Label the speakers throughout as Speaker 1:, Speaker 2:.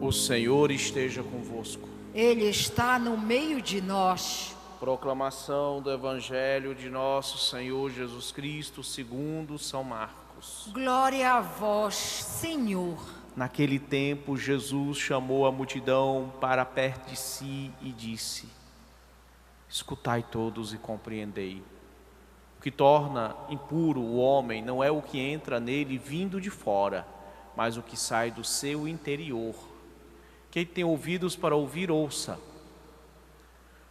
Speaker 1: O Senhor esteja convosco.
Speaker 2: Ele está no meio de nós.
Speaker 1: Proclamação do Evangelho de nosso Senhor Jesus Cristo segundo São Marcos.
Speaker 2: Glória a vós, Senhor.
Speaker 1: Naquele tempo, Jesus chamou a multidão para perto de si e disse: escutai todos e compreendei. O que torna impuro o homem não é o que entra nele vindo de fora, mas o que sai do seu interior. Quem tem ouvidos para ouvir, ouça.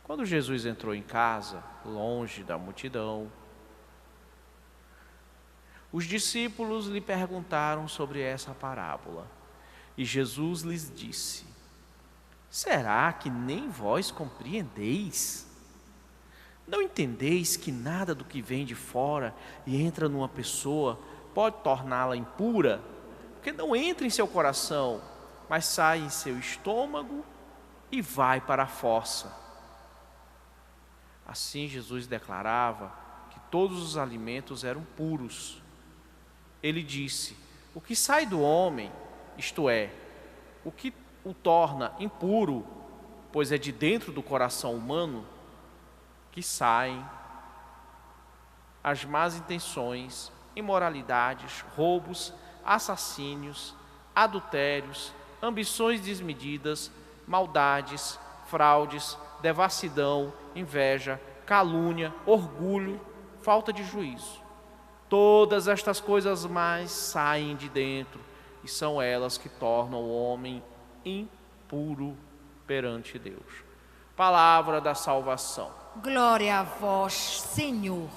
Speaker 1: Quando Jesus entrou em casa, longe da multidão, os discípulos lhe perguntaram sobre essa parábola. E Jesus lhes disse: será que nem vós compreendeis? Não entendeis que nada do que vem de fora e entra numa pessoa pode torná-la impura? Porque não entra em seu coração, mas sai em seu estômago e vai para a fossa. Assim Jesus declarava que todos os alimentos eram puros. Ele disse: o que sai do homem, isto é, o que o torna impuro, pois é de dentro do coração humano que saem as más intenções, imoralidades, roubos, assassínios, adultérios, ambições desmedidas, maldades, fraudes, devassidão, inveja, calúnia, orgulho, falta de juízo. Todas estas coisas mais saem de dentro e são elas que tornam o homem impuro perante Deus. Palavra da salvação.
Speaker 2: Glória a vós, Senhor.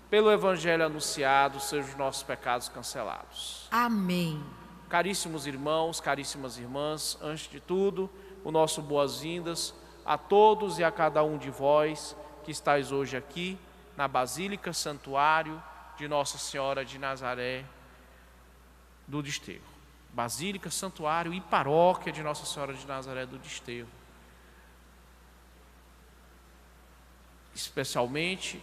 Speaker 1: Pelo Evangelho anunciado, sejam os nossos pecados cancelados.
Speaker 2: Amém.
Speaker 1: Caríssimos irmãos, caríssimas irmãs, antes de tudo, o nosso boas-vindas a todos e a cada um de vós que estáis hoje aqui na Basílica Santuário de Nossa Senhora de Nazaré do Desterro. Basílica, Santuário e Paróquia de Nossa Senhora de Nazaré do Desterro. Especialmente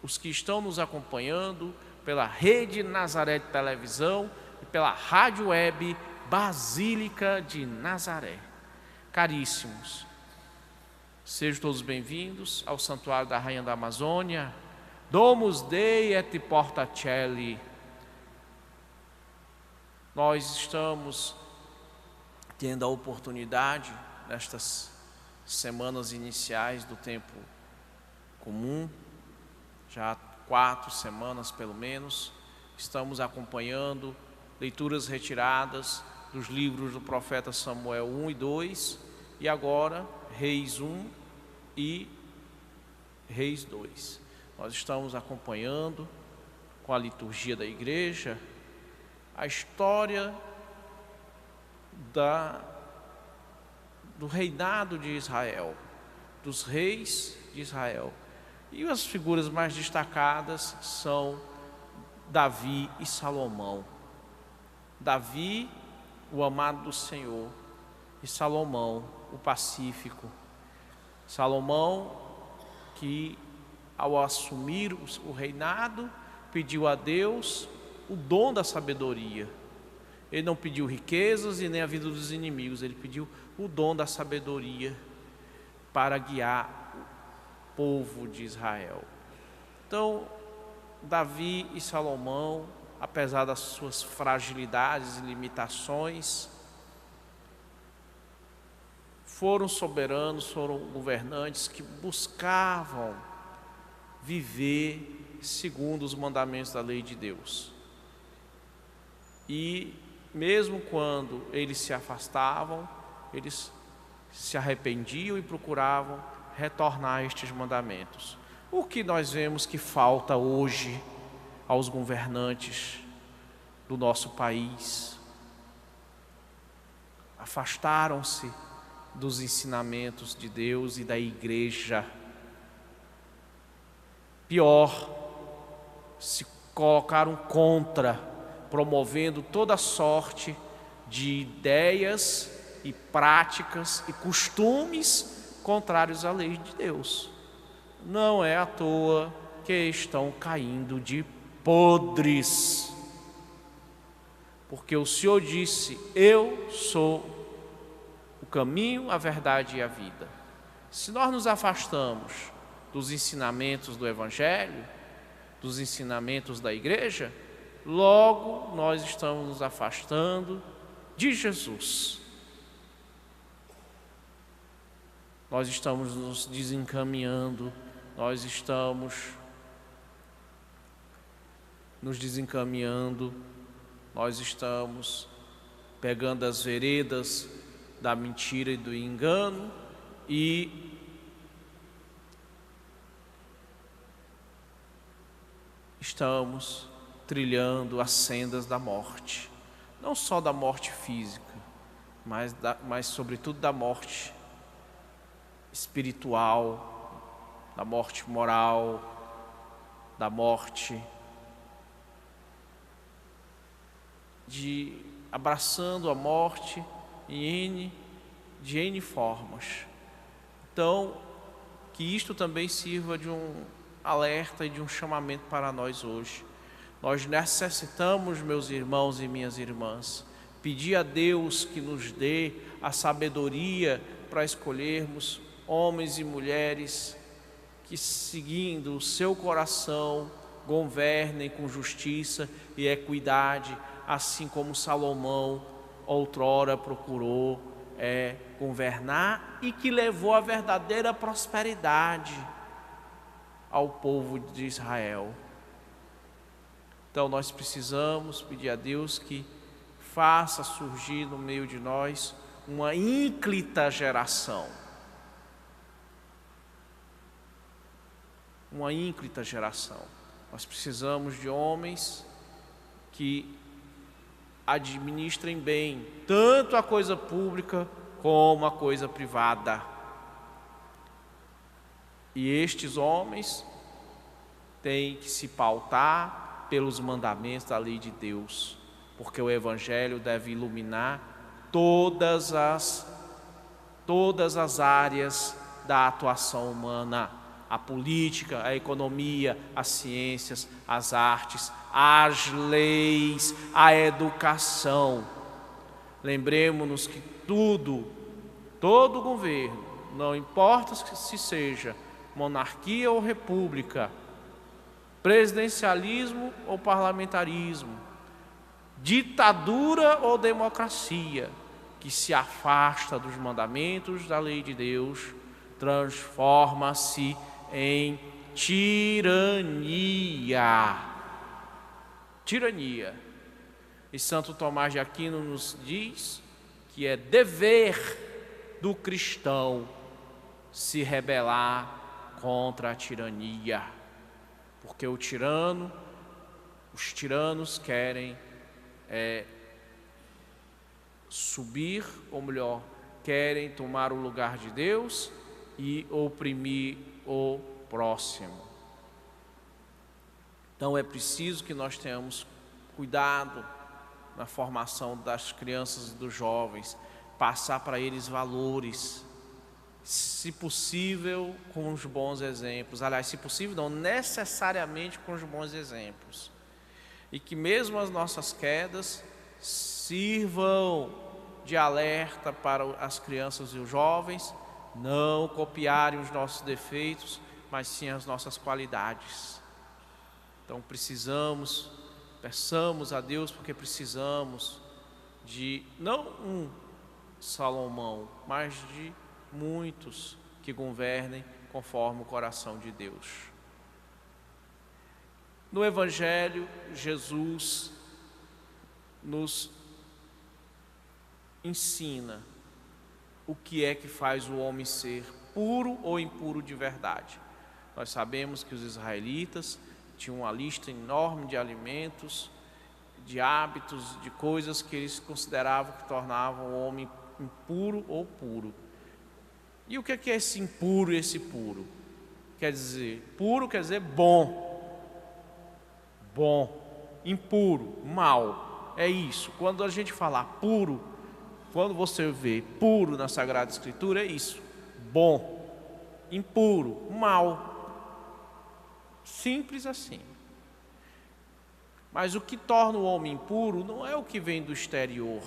Speaker 1: os que estão nos acompanhando pela Rede Nazaré de Televisão e pela Rádio Web Basílica de Nazaré. Caríssimos, sejam todos bem-vindos ao Santuário da Rainha da Amazônia, Domus Dei et Porta Coeli. Nós estamos tendo a oportunidade, nestas semanas iniciais do tempo comum, já há 4 semanas pelo menos, estamos acompanhando leituras retiradas dos livros do profeta Samuel 1 e 2, e agora Reis 1 e Reis 2. Nós estamos acompanhando com a liturgia da igreja a história do reinado de Israel, dos reis de Israel. E as figuras mais destacadas são Davi e Salomão. Davi, o amado do Senhor, e Salomão, o pacífico. Salomão, que ao assumir o reinado, pediu a Deus o dom da sabedoria. Ele não pediu riquezas e nem a vida dos inimigos, ele pediu o dom da sabedoria para guiar povo de Israel. Então, Davi e Salomão, apesar das suas fragilidades e limitações, foram soberanos, foram governantes que buscavam viver segundo os mandamentos da lei de Deus. E mesmo quando eles se afastavam, eles se arrependiam e procuravam retornar a estes mandamentos. O que nós vemos que falta hoje aos governantes do nosso país? Afastaram-se dos ensinamentos de Deus e da igreja. Pior, se colocaram contra, promovendo toda sorte de ideias e práticas e costumes contrários à lei de Deus. Não é à toa que estão caindo de podres. Porque o Senhor disse: eu sou o caminho, a verdade e a vida. Se nós nos afastamos dos ensinamentos do Evangelho, dos ensinamentos da igreja, logo nós estamos nos afastando de Jesus. Nós estamos nos desencaminhando, nós estamos nos desencaminhando, nós estamos pegando as veredas da mentira e do engano e estamos trilhando as sendas da morte, não só da morte física, mas sobretudo da morte espiritual, da morte moral, da morte abraçando a morte de N formas. Então, que isto também sirva de um alerta e de um chamamento para nós hoje. Nós necessitamos, meus irmãos e minhas irmãs, pedir a Deus que nos dê a sabedoria para escolhermos homens e mulheres que, seguindo o seu coração, governem com justiça e equidade, assim como Salomão outrora procurou governar e que levou a verdadeira prosperidade ao povo de Israel. Então nós precisamos pedir a Deus que faça surgir no meio de nós uma ínclita geração. Uma ínclita geração. Nós precisamos de homens que administrem bem tanto a coisa pública como a coisa privada. E estes homens têm que se pautar pelos mandamentos da lei de Deus, porque o Evangelho deve iluminar todas as áreas da atuação humana: a política, a economia, as ciências, as artes, as leis, a educação. Lembremos-nos que todo governo, não importa se seja monarquia ou república, presidencialismo ou parlamentarismo, ditadura ou democracia, que se afasta dos mandamentos da lei de Deus, transforma-se em tirania. Tirania. E Santo Tomás de Aquino nos diz que é dever do cristão se rebelar contra a tirania, porque os tiranos querem subir, ou melhor, querem tomar o lugar de Deus e oprimir o próximo. Então é preciso que nós tenhamos cuidado na formação das crianças e dos jovens, passar para eles valores, se possível com os bons exemplos. Aliás, se possível não, necessariamente com os bons exemplos. E que mesmo as nossas quedas sirvam de alerta para as crianças e os jovens, não copiarem os nossos defeitos, mas sim as nossas qualidades. Então peçamos a Deus, porque precisamos de não um Salomão, mas de muitos que governem conforme o coração de Deus. No Evangelho, Jesus nos ensina o que é que faz o homem ser puro ou impuro de verdade. Nós sabemos que os israelitas tinham uma lista enorme de alimentos, de hábitos, de coisas que eles consideravam que tornavam o homem impuro ou puro. E o que é esse impuro e esse puro? Puro quer dizer bom. Bom. Impuro, mal. É isso. Quando a gente fala puro, quando você vê puro na Sagrada Escritura, é isso. Bom. Impuro, mal. Simples assim. Mas o que torna o homem impuro não é o que vem do exterior.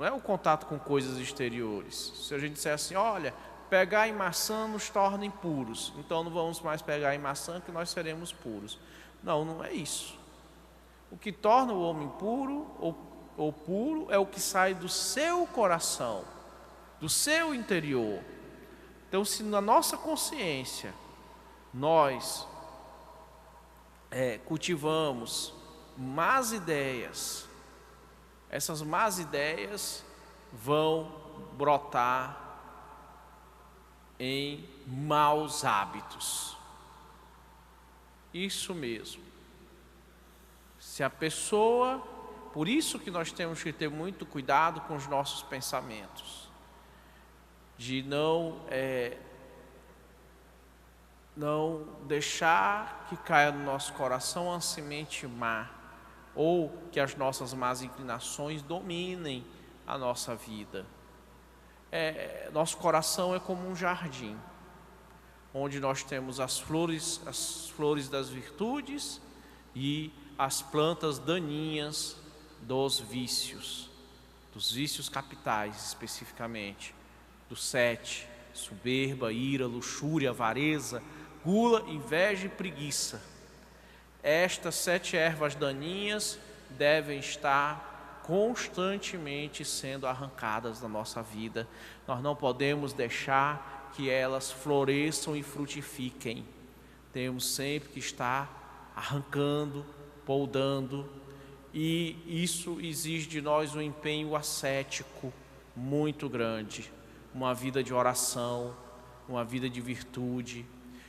Speaker 1: não é o contato com coisas exteriores. Se a gente disser assim, olha, pegar em maçã nos torna impuros, então não vamos mais pegar em maçã que nós seremos puros. Não, não é isso. O que torna o homem puro ou puro é o que sai do seu coração, do seu interior. Então, se na nossa consciência nós cultivamos más ideias, essas más ideias vão brotar em maus hábitos. Isso mesmo. Se a pessoa, por isso que nós temos que ter muito cuidado com os nossos pensamentos, de não deixar que caia no nosso coração uma semente má, ou que as nossas más inclinações dominem a nossa vida. Nosso coração é como um jardim, onde nós temos as flores das virtudes e as plantas daninhas dos vícios capitais especificamente, dos 7, soberba, ira, luxúria, avareza, gula, inveja e preguiça. Estas 7 ervas daninhas devem estar constantemente sendo arrancadas da nossa vida. Nós não podemos deixar que elas floresçam e frutifiquem. Temos sempre que estar arrancando, poldando, e isso exige de nós um empenho ascético muito grande, uma vida de oração, uma vida de virtude.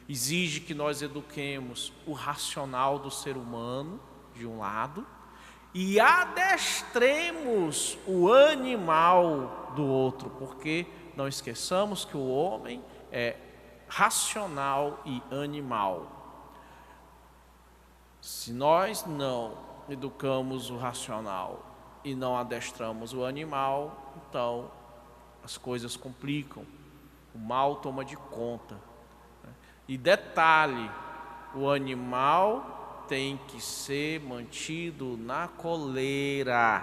Speaker 1: Exige que nós eduquemos o racional do ser humano, de um lado, e adestremos o animal do outro, porque não esqueçamos que o homem é racional e animal. Se nós não educamos o racional e não adestramos o animal, então as coisas complicam, o mal toma de conta. E detalhe, o animal tem que ser mantido na coleira,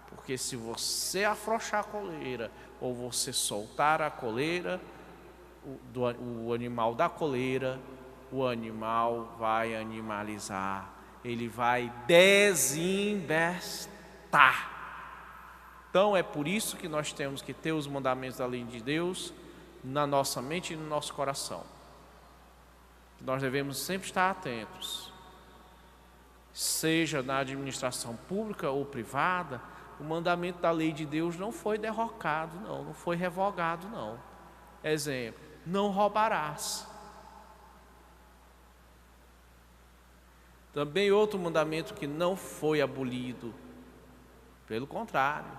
Speaker 1: porque se você afrouxar a coleira ou você soltar a coleira, o animal da coleira, o animal vai animalizar, ele vai desembestar. Então é por isso que nós temos que ter os mandamentos da lei de Deus na nossa mente e no nosso coração. Nós devemos sempre estar atentos, seja na administração pública ou privada. O mandamento da lei de Deus não foi derrocado, não foi revogado, não. Exemplo, não roubarás. Também outro mandamento que não foi abolido, pelo contrário,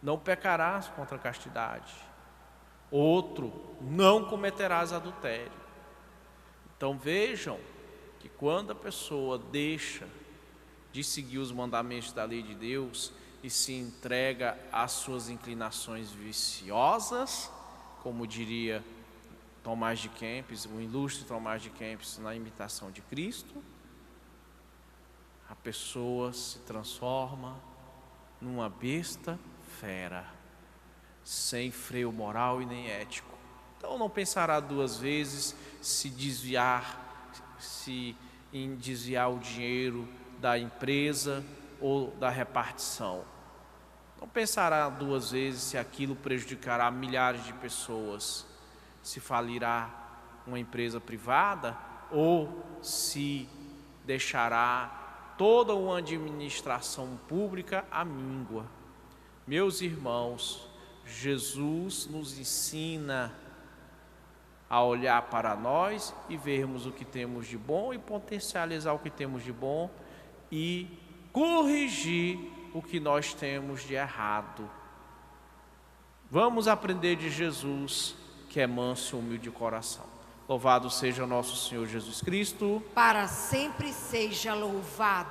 Speaker 1: não pecarás contra a castidade. Outro, não cometerás adultério. Então vejam que quando a pessoa deixa de seguir os mandamentos da lei de Deus e se entrega às suas inclinações viciosas, como diria Tomás de Kempis, o ilustre Tomás de Kempis, na imitação de Cristo, a pessoa se transforma numa besta fera, sem freio moral e nem ético. Então não pensará 2 vezes em desviar o dinheiro da empresa ou da repartição. Não pensará 2 vezes se aquilo prejudicará milhares de pessoas, se falirá uma empresa privada ou se deixará toda uma administração pública à míngua. Meus irmãos, Jesus nos ensina a olhar para nós e vermos o que temos de bom e potencializar o que temos de bom e corrigir o que nós temos de errado. Vamos aprender de Jesus, que é manso e humilde de coração. Louvado seja o nosso Senhor Jesus Cristo.
Speaker 2: Para sempre seja louvado.